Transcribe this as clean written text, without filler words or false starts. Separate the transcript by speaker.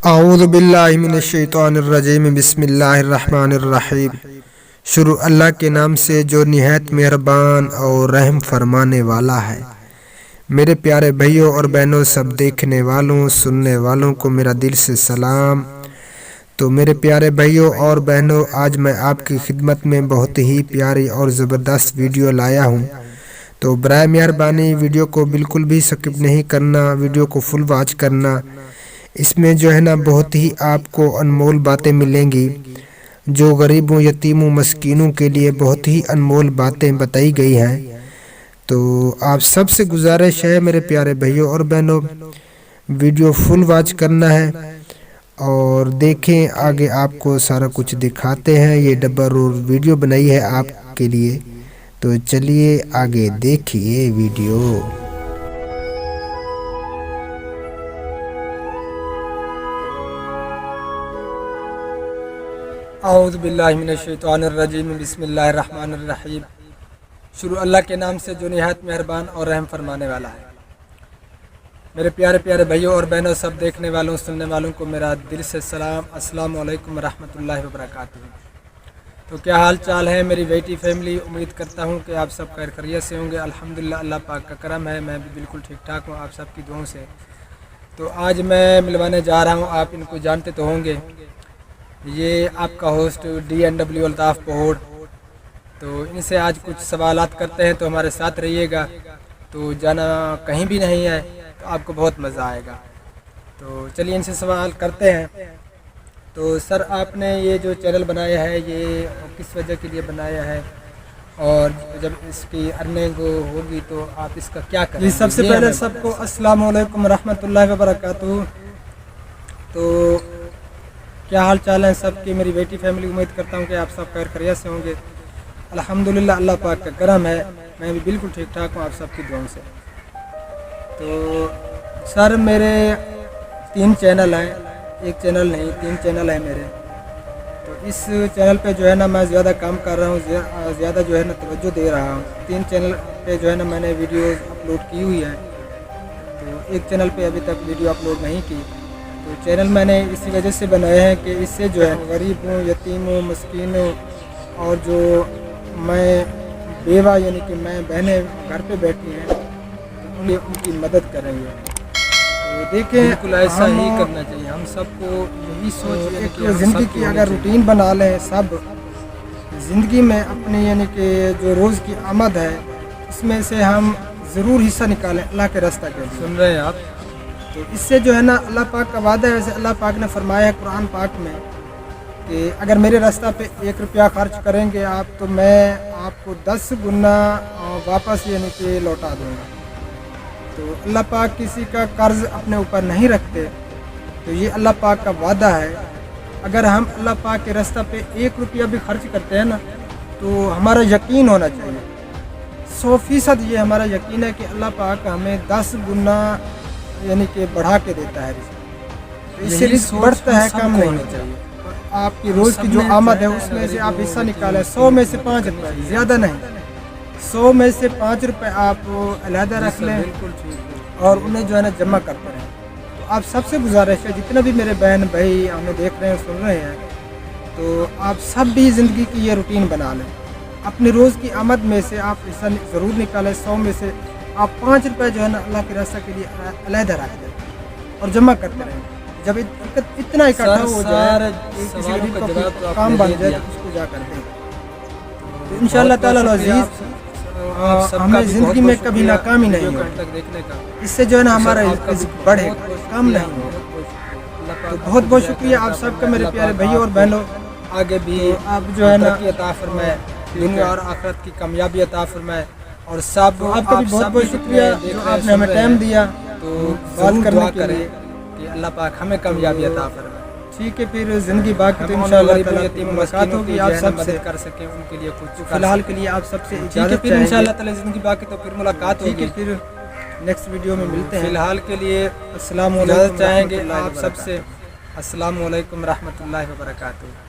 Speaker 1: اعوذ باللہ من الشیطان الرجیم بسم اللہ الرحمن الرحیم۔ شروع اللہ کے نام سے جو نہایت مہربان اور رحم فرمانے والا ہے۔ میرے پیارے بھائیوں اور بہنوں، سب دیکھنے والوں سننے والوں کو میرا دل سے سلام۔ تو میرے پیارے بھائیوں اور بہنوں، آج میں آپ کی خدمت میں بہت ہی پیاری اور زبردست ویڈیو لایا ہوں، تو برائے مہربانی ویڈیو کو بالکل بھی سکپ نہیں کرنا، ویڈیو کو فل واچ کرنا۔ اس میں جو ہے نا بہت ہی آپ کو انمول باتیں ملیں گی، جو غریبوں یتیموں مسکینوں کے لیے بہت ہی انمول باتیں بتائی گئی ہیں۔ تو آپ سب سے گزارش ہے میرے پیارے بھائیوں اور بہنوں، ویڈیو فل واچ کرنا ہے اور دیکھیں، آگے آپ کو سارا کچھ دکھاتے ہیں۔ یہ ڈبہ رول ویڈیو بنائی ہے آپ کے لیے، تو چلیے آگے دیکھیے ویڈیو۔
Speaker 2: اعوذ باللہ من الشیطان الرجیم بسم اللہ الرحمن الرحیم۔ شروع اللہ کے نام سے جو نہایت مہربان اور رحم فرمانے والا ہے۔ میرے پیارے پیارے بھائیوں اور بہنوں، سب دیکھنے والوں سننے والوں کو میرا دل سے سلام، السلام علیکم ورحمۃ اللہ وبرکاتہ۔ تو کیا حال چال ہے میری بیٹی فیملی؟ امید کرتا ہوں کہ آپ سب خیر خیریت سے ہوں گے۔ الحمدللہ، اللہ پاک کا کرم ہے، میں بھی بالکل ٹھیک ٹھاک ہوں آپ سب کی دعاؤں سے۔ تو آج میں ملوانے جا رہا ہوں، آپ ان کو جانتے تو ہوں گے، یہ آپ کا ہوسٹ DNW الطاف پہوڑ۔ تو ان سے آج کچھ سوالات کرتے ہیں، تو ہمارے ساتھ رہیے گا، تو جانا کہیں بھی نہیں ہے، تو آپ کو بہت مزہ آئے گا۔ تو چلیے ان سے سوال کرتے ہیں۔ تو سر، آپ نے یہ جو چینل بنایا ہے، یہ کس وجہ کے لیے بنایا ہے، اور جب اس کی ارننگ ہوگی تو آپ اس کا کیا کریں گے؟ سب سے پہلے سب کو السلام علیکم ورحمۃ اللہ وبرکاتہ۔ تو کیا حال چال ہے سب کی میری بیٹی فیملی؟ امید کرتا ہوں کہ آپ سب خیر خیریت سے ہوں گے۔ الحمدللہ، اللہ پاک کا کرم ہے، میں بھی بالکل ٹھیک ٹھاک ہوں آپ سب کی دعاؤں سے۔ تو سر، میرے 3 چینل ہیں، ایک چینل نہیں 3 چینل ہیں میرے۔ تو اس چینل پہ جو ہے نا میں زیادہ کام کر رہا ہوں، زیادہ جو ہے نا توجہ دے رہا ہوں۔ 3 چینل پہ جو ہے نا میں نے ویڈیوز اپلوڈ کی ہوئی ہے، تو ایک چینل پہ ابھی تک ویڈیو اپلوڈ نہیں کی۔ تو چینل میں نے اسی وجہ سے بنایا ہے کہ اس سے جو ہے غریبوں یتیموں مسکینوں اور جو میں بیوہ یعنی کہ میں بہنیں گھر پہ بیٹھی ہیں، تو ان کی مدد کریں گے۔ تو دیکھیں، بالکل ایسا ہی کرنا چاہیے، ہم سب کو یہی سوچ کہ زندگی کی اگر روٹین بنا لیں، سب زندگی میں اپنی یعنی کہ جو روز کی آمد ہے اس میں سے ہم ضرور حصہ نکالیں اللہ کے راستہ کے لیے۔ سن رہے ہیں آپ؟ تو اس سے جو ہے نا اللہ پاک کا وعدہ ہے، ویسے اللہ پاک نے فرمایا ہے قرآن پاک میں کہ اگر میرے راستہ پہ 1 روپیہ خرچ کریں گے آپ، تو میں آپ کو 10 گنا واپس یعنی کہ لوٹا دوں گا۔ تو اللہ پاک کسی کا قرض اپنے اوپر نہیں رکھتے، تو یہ اللہ پاک کا وعدہ ہے۔ اگر ہم اللہ پاک کے راستہ پہ 1 روپیہ بھی خرچ کرتے ہیں نا، تو ہمارا یقین ہونا چاہیے، 100% یہ ہمارا یقین ہے کہ اللہ پاک ہمیں 10 گنا یعنی کہ بڑھا کے دیتا ہے رزق۔ اس سے رزق بڑھتا ہے، کم نہیں ہوتا چاہیے۔ آپ کی روز کی جو آمد ہے اس میں سے آپ حصہ نکالیں، 100 میں سے 5 روپے، زیادہ نہیں، 100 میں سے 5 روپے آپ علیحدہ رکھ لیں اور انہیں جو ہے نا جمع کرتے رہیں۔ تو آپ سب سے گزارش ہے، جتنے بھی میرے بہن بھائی ہمیں دیکھ رہے ہیں سن رہے ہیں، تو آپ سب بھی زندگی کی یہ روٹین بنا لیں، اپنی روز کی آمد میں سے آپ حصہ ضرور نکالیں، 100 میں سے آپ 5 روپے جو ہے نا اللہ کے راستہ کے لیے علیحدہ رکھ دیں اور جمع کرتے رہیں۔ جب اتنا اکٹھا ہو جائے، کسی غریب کا کام بن جائے تو اس کو جا کر دیں۔ تو انشاءاللہ تعالی العزیز ہمیں زندگی میں کبھی ناکامی نہیں ہوگی، اس سے جو ہے نا ہمارا رزق بڑھے گا، کم نہیں ہوگا۔ تو بہت بہت شکریہ آپ سب کا میرے پیارے بھائیوں اور بہنوں، آگے بھی آپ جو ہے نا عطا فرمائے، دنیا اور آخرت کی کامیابی عطا فرمائے، اور سب آپ کا بھی بہت بہت شکریہ جو آپ نے ہمیں ٹائم دیا تو بات کرنے کے لیے، کہ اللہ پاک ہمیں کامیابی عطا فرمائے۔ ٹھیک ہے، پھر زندگی باقی تو انشاءاللہ تعالی یتیم مدد ہوگی، آپ سب سے کر سکیں ان کے لیے کچھ فی الحال کے لیے آپ سب سے اجازت چاہیں گے۔ پھر انشاءاللہ تعالی زندگی باقی تو پھر ملاقات ہوگی، پھر نیکسٹ ویڈیو میں ملتے ہیں۔ فی الحال کے لیے السلام علیکم، اجازت چاہیں گے آپ سب سے، السلام علیکم ورحمۃ اللہ وبرکاتہ۔